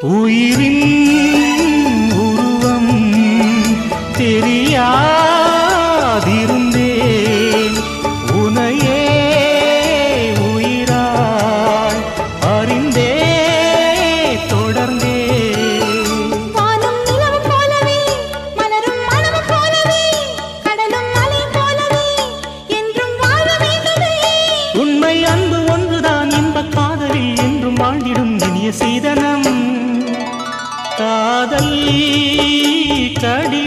உயிரின் உருவம் தெரியாதிருந்தேன் உனையே உயிராய் அறிந்தே தொடர்ந்தே வானும் நிலவும் போலவே மலரும் மனமும் போலவே கடலும் மலை போலவே என்றும் வாழ வேண்டுமே உண்மை அன்பு ஒன்றுதான் இன்பக் காதலில் என்றும் வாழ்ந்திடும் இனிய சீதனம் காதல் கடி